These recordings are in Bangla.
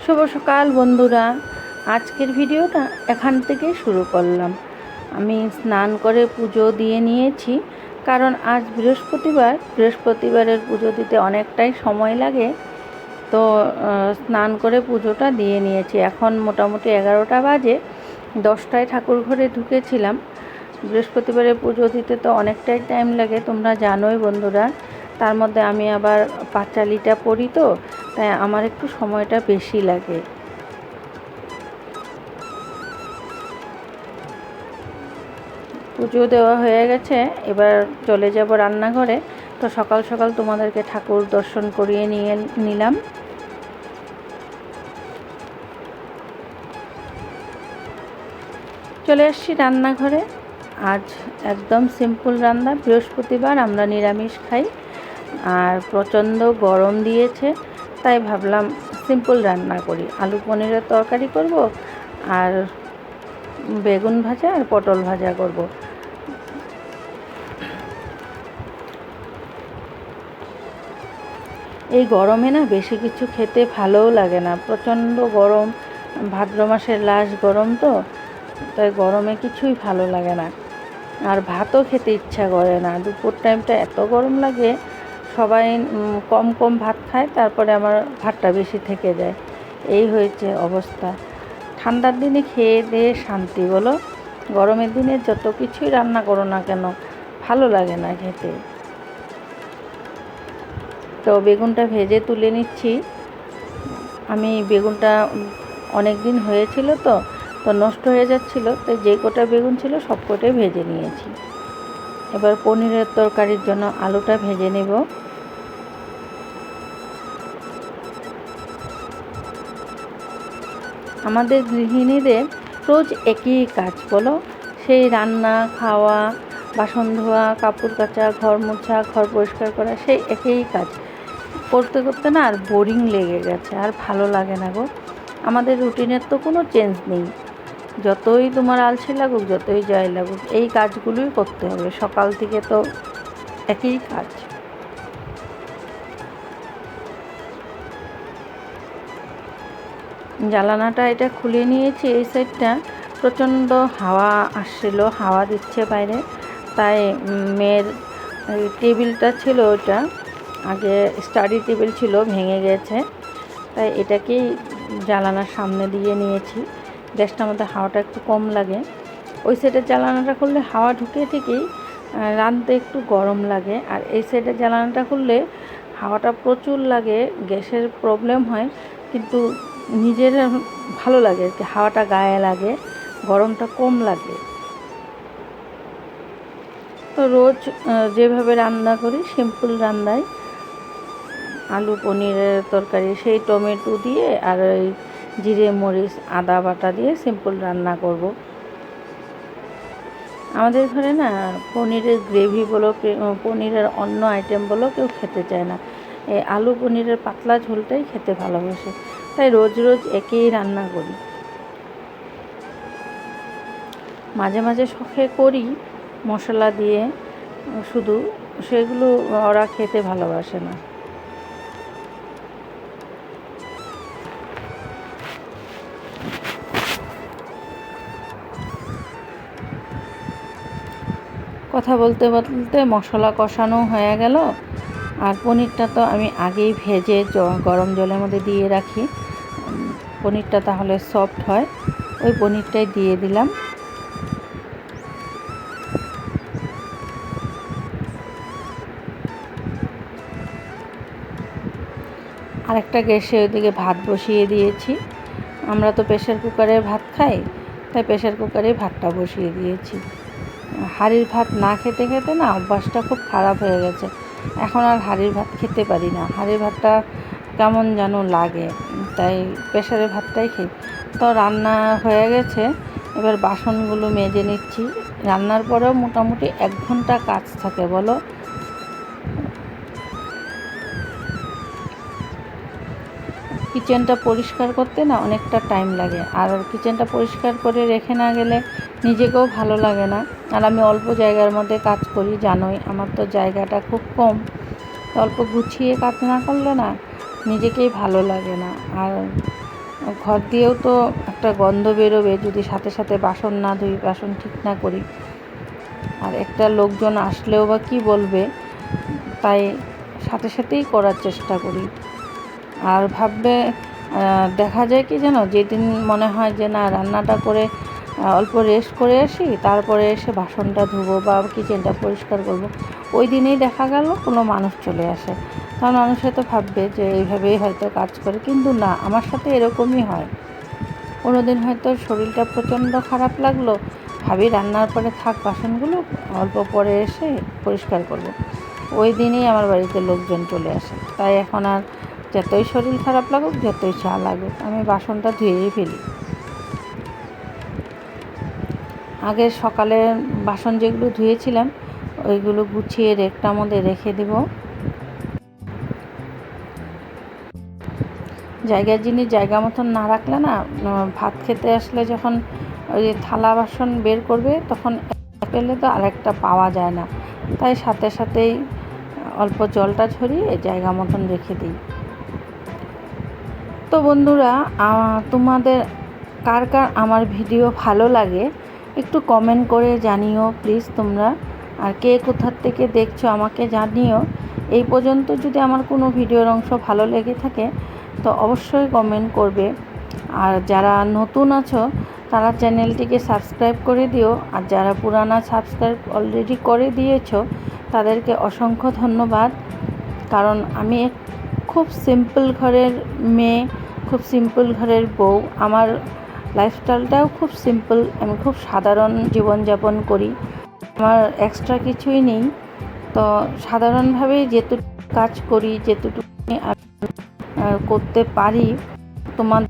শুভ সকাল বন্ধুরা। আজকের ভিডিওটা এখান থেকে শুরু করলাম। আমি স্নান করে পুজো দিয়ে নিয়েছি, কারণ আজ বৃহস্পতিবারের পুজো দিতে অনেকটাই সময় লাগে। তো স্নান করে পুজোটা দিয়ে নিয়েছি। এখন মোটামুটি 11টা বাজে। 10টায় ঠাকুর ঘরে ঢুকেছিলাম। বৃহস্পতিবারের পুজো দিতে তো অনেকটাই টাইম লাগে, তোমরা জানোই বন্ধুরা। তার মধ্যে আমি আবার পাঁচালিটা পড়ি, তো তাই আমার একটু সময়টা বেশি লাগে। পুজো দেওয়া হয়ে গেছে, এবার চলে যাব রান্নাঘরে। তো সকাল সকাল তোমাদেরকে ঠাকুর দর্শন করিয়ে নিলাম। চলে আসছি রান্নাঘরে। আজ একদম সিম্পল রান্না। বৃহস্পতিবার আমরা নিরামিষ খাই, আর প্রচণ্ড গরম দিয়েছে, তাই ভাবলাম সিম্পল রান্না করি। আলু পনিরের তরকারি করব, আর বেগুন ভাজা আর পটল ভাজা করব। এই গরমে না বেশি কিছু খেতে ভালোও লাগে না, প্রচণ্ড গরম। ভাদ্র মাসের লাস্ট গরম, তো তাই গরমে কিছুই ভালো লাগে না। আর ভাতও খেতে ইচ্ছা করে না। দুপুর টাইমটা এত গরম লাগে, সবাই কম কম ভাত খায়, তারপরে আমার ভাতটা বেশি থেকে যায়। এই হয়েছে অবস্থা। ঠান্ডার দিনে খেয়ে দিয়ে শান্তি, বলো। গরমের দিনে যত কিছুই রান্না করো না কেন, ভালো লাগে না খেতে। তো বেগুনটা ভেজে তুলে নিচ্ছি। আমি বেগুনটা অনেক দিন হয়েছিল, তো নষ্ট হয়ে যাচ্ছিলো, তাই যে কটা বেগুন ছিল সব কটাই ভেজে নিয়েছি। এবার পনিরের তরকারির জন্য আলুটা ভেজে নেব। আমাদের গৃহিণীদের রোজ একই কাজ, বলো। সেই রান্না, খাওয়া, বাসন ধোয়া, কাপড় কাচা, ঘর মোছা, ঘর পরিষ্কার করা, সেই একই কাজ করতে করতে না আর বোরিং লেগে গেছে, আর ভালো লাগে না গো। আমাদের রুটিনের তো কোনো চেঞ্জ নেই। যতই তোমার আলসে লাগুক, যতই যাই লাগুক, এই কাজগুলোই করতে হবে। সকাল থেকে তো একই কাজ। জানালাটা এটা খুলে নিয়েছি, এই সাইডটা প্রচণ্ড হাওয়া আসছিল, হাওয়া দিচ্ছে বাইরে। তাই মেয়ের টেবিলটা ছিল, ওটা আগে স্টাডি টেবিল ছিল, ভেঙে গেছে, তাই এটাকেই জানালার সামনে দিয়ে নিয়েছি। গ্যাসটার মধ্যে হাওয়াটা একটু কম লাগে। ওই সাইডের জানালাটা খুললে হাওয়া ঢুকে, ঠিকই রাঁধতে একটু গরম লাগে। আর এই সাইডের জানালাটা খুললে হাওয়াটা প্রচুর লাগে, গ্যাসের প্রবলেম হয়, কিন্তু নিজের ভালো লাগে আর কি। হাওয়াটা গায়ে লাগে, গরমটা কম লাগে। তো রোজ যেভাবে রান্না করি, সিম্পল রান্নায় আলু পনিরের তরকারি, সেই টমেটো দিয়ে আর ওই জিরে মরিচ আদা বাটা দিয়ে সিম্পল রান্না করব। আমাদের ঘরে না পনিরের গ্রেভি বলো, পনিরের অন্য আইটেম বলো, কেউ খেতে চায় না। এই আলু পনিরের পাতলা ঝোলটাই খেতে ভালোবাসে, তাই রোজ রোজ একই রান্না করি। মাঝে মাঝে শখে করি মশলা দিয়ে, শুধু সেগুলো ওরা খেতে ভালোবাসে না। কথা বলতে বলতে মশলা কষানো হয়ে গেল। আর পনিরটা তো আমি আগেই ভেজে গরম জলের মধ্যে দিয়ে রাখি, পনিরটা তাহলে সফট হয়। ওই পনিরটাই দিয়ে দিলাম। আরেকটা গ্যাসে ওইদিকে ভাত বসিয়ে দিয়েছি। আমরা তো প্রেশার কুকারে ভাত খাই, তাই প্রেশার কুকারে ভাতটা বসিয়ে দিয়েছি। হাঁড়ির ভাত না খেতে খেতে না অভ্যাসটা খুব খারাপ হয়ে গেছে। এখন আর হাঁড়ির ভাত খেতে পারি না, হাঁড়ির ভাতটা কেমন যেন লাগে, তাই প্রেশারের ভাতটাই খাই। তো রান্না হয়ে গেছে, এবার বাসনগুলো মেজে নিচ্ছি। রান্নার পরেও মোটামুটি 1 ঘন্টা কাজ থাকে, বলো। কিচেনটা পরিষ্কার করতে না অনেকটা টাইম লাগে, আর কিচেনটা পরিষ্কার করে রেখে না গেলে নিজেকেও ভালো লাগে না। আর আমি অল্প জায়গার মধ্যে কাজ করি, জানোই আমার তো জায়গাটা খুব কম। অল্প গুছিয়ে কাজ না করলে না নিজেকেই ভালো লাগে না। আর ঘর দিয়েও তো একটা গন্ধ বেরোবে যদি সাথে সাথে বাসন না ধুই, বাসন ঠিক না করি। আর একটা লোকজন আসলেও বা কী বলবে, তাই সাথে সাথেই করার চেষ্টা করি। আর ভাববে দেখা যায় কি যেন, যেদিন মনে হয় যে না রান্নাটা করে অল্প রেস্ট করে আসি, তারপরে এসে বাসনটা ধুবো বা কিচেনটা পরিষ্কার করব, ওই দিনেই দেখা গেল কোনো মানুষ চলে আসে। তখন মানুষ হয়তো ভাববে যে এইভাবেই হয়তো কাজ করে, কিন্তু না, আমার সাথে এরকমই হয়। কোনো দিন হয়তো শরীরটা প্রচণ্ড খারাপ লাগলো, ভাবি রান্নার পরে থাক বাসনগুলো, অল্প পরে এসে পরিষ্কার করব, ওই দিনেই আমার বাড়িতে লোকজন চলে আসে। তাই এখন আর যতই শরীর খারাপ লাগুক, যতই চা লাগুক, আমি বাসনটা ধুয়েই ফেলি। আগে সকালে বাসন যেগুলো ধুয়েছিলাম ওইগুলো গুছিয়ে রেকটার মধ্যে রেখে দেব। জায়গার জিনিস জায়গা মতন না রাখলে না, ভাত খেতে আসলে যখন ওই থালা বাসন বের করবে তখন পেলে তো আরেকটা পাওয়া যায় না, তাই সাথে সাথেই অল্প জলটা ঝরিয়ে জায়গা মতন রেখে দিই। তো বন্ধুরা, তোমাদের কার কার আমার ভিডিও ভালো লাগে একটু কমেন্ট করে জানিও প্লিজ তোমরা। আর কে কোথার থেকে দেখছো আমাকে জানিও। এই পর্যন্ত যদি আমার কোনো ভিডিওর অংশ ভালো লেগে থাকে তো অবশ্যই কমেন্ট করবে। আর যারা নতুন আছো তারা চ্যানেলটিকে সাবস্ক্রাইব করে দিও। আর যারা পুরানা সাবস্ক্রাইব অলরেডি করে দিয়েছো তাদেরকে অসংখ্য ধন্যবাদ। কারণ আমি খুব সিম্পল ঘরের মেয়ে, খুব সিম্পল ঘরের বউ। আমার লাইফস্টাইলটাও খুব সিম্পল, আমি খুব সাধারণ জীবনযাপন করি, আমার এক্সট্রা কিছুই নেই। তো সাধারণভাবেই যেটুকু কাজ করি, যেটুকু করতে পারি, তোমার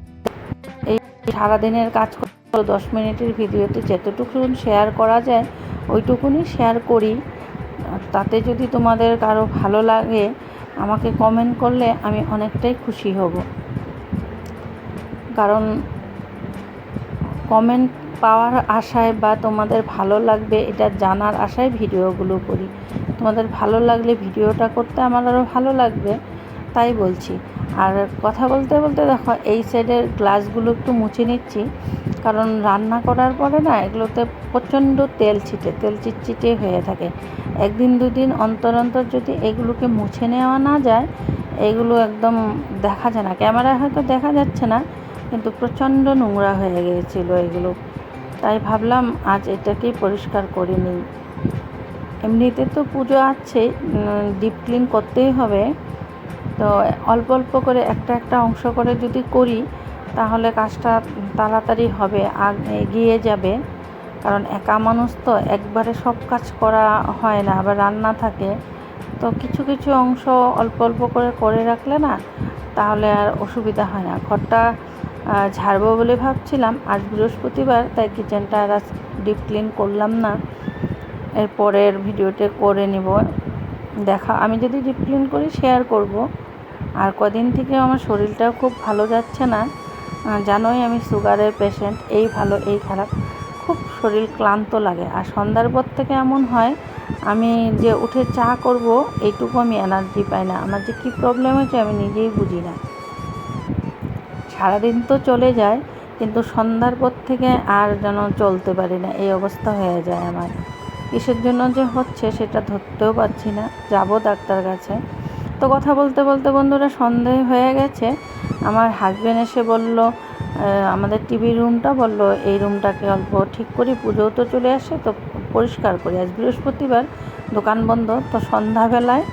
এই সারাদিনের কাজ করে 10 মিনিটের ভিডিওতে যেতটুকু শেয়ার করা যায় ওইটুকুনি শেয়ার করি। তাতে যদি তোমাদের কারো ভালো লাগে আমাকে কমেন্ট করলে আমি অনেকটাই খুশি হব। কারণ কমেন্ট পাওয়ার আশায় বা তোমাদের ভালো লাগবে এটা জানার আশায় ভিডিওগুলো করি। তোমাদের ভালো লাগলে ভিডিওটা করতে আমার আরও ভালো লাগবে, তাই বলছি। আর কথা বলতে বলতে দেখো এই সাইডের গ্লাসগুলো একটু মুছে নিচ্ছি, কারণ রান্না করার পরে না এগুলোতে প্রচণ্ড তেল চিটচিটে হয়ে থাকে। একদিন দুদিন অন্তর অন্তর যদি এগুলোকে মুছে নেওয়া না যায়, এগুলো একদম দেখা যায় না, ক্যামেরায় হয়তো দেখা যাচ্ছে না, কিন্তু প্রচণ্ড নোংরা হয়ে গিয়েছিল এগুলো। তাই ভাবলাম আজ এটাকেই পরিষ্কার করে নিই। এমনিতে তো পুজো আছে, ডিপ ক্লিন করতেই হবে। তো অল্প অল্প করে একটা একটা অংশ করে যদি করি তাহলে কাজটা তাড়াতাড়ি হবে, এগিয়ে যাবে। কারণ একা মানুষ তো একবারে সব কাজ করা হয় না, আবার রান্না থাকে। তো কিছু কিছু অংশ অল্প অল্প করে রাখলে না তাহলে আর অসুবিধা হয় না। ঘরটা ঝাড়বো বলে ভাবছিলাম, আজ বৃহস্পতিবার, তাই কিচেনটা আর ডিপ ক্লিন করলাম না। এর পরের ভিডিওতে করে নিব। আমি যদি ডিপ ক্লিন করি শেয়ার করব। আর কদিন থেকে আমার শরীরটাও খুব ভালো যাচ্ছে না, জানোই আমি সুগারের পেশেন্ট, এই ভালো এই খারাপ, খুব শরীর ক্লান্ত লাগে। আর সন্ধ্যার পর থেকে এমন হয় আমি যে উঠে চা করব এইটুকু আমি এনার্জি পাই না। আমার যে কী প্রবলেম হয়েছে আমি নিজেই বুঝি না। সারাদিন তো চলে যায়, কিন্তু সন্ধ্যার পর থেকে আর যেন চলতে পারি না, এই অবস্থা হয়ে যায় আমার। কিসের জন্য যে হচ্ছে সেটা ধরতেও পারছি না, যাব ডাক্তার কাছে। তো কথা বলতে বলতে বন্ধুরা সন্দেহ হয়ে গেছে। আমার হাজব্যান্ড এসে বলল, আমাদের টিভি রুমটা বলল এই রুমটাকে অল্প ঠিক করি, পুজোও তো চলে আসে, তো পরিষ্কার করি। আজ বৃহস্পতিবার, দোকান বন্ধ, তো সন্ধ্যাবেলায়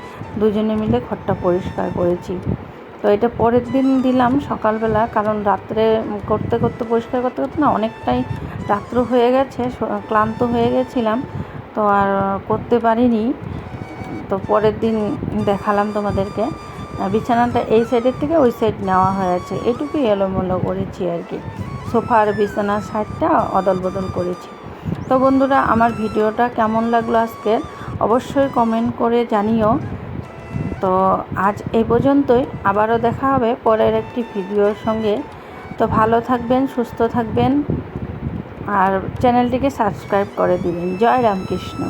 দুজনে মিলে ঘরটা পরিষ্কার করেছি। তো এটা পরের দিন দিলাম সকালবেলা, কারণ রাত্রে করতে করতে পরিষ্কার করতে করতে না অনেকটাই রাত্র হয়ে গেছে, ক্লান্ত হয়ে গেছিলাম, তো আর করতে পারিনি। তো পরের দিন দেখালাম তোমাদেরকে। বিছানাটা এই সাইডের থেকে ওই সাইড নেওয়া হয়েছে, এটুকুই এলোমেলো করেছি আর কি। সোফার বিছানার সাইডটা অদল বদল করেছি। তো বন্ধুরা, আমার ভিডিওটা কেমন লাগলো আজকের অবশ্যই কমেন্ট করে জানিও। তো আজ এই পর্যন্তই, আবারও দেখা হবে পরের একটি ভিডিওর সঙ্গে। তো ভালো থাকবেন, সুস্থ থাকবেন, আর চ্যানেলটিকে সাবস্ক্রাইব করে দিবেন। জয় রামকৃষ্ণ।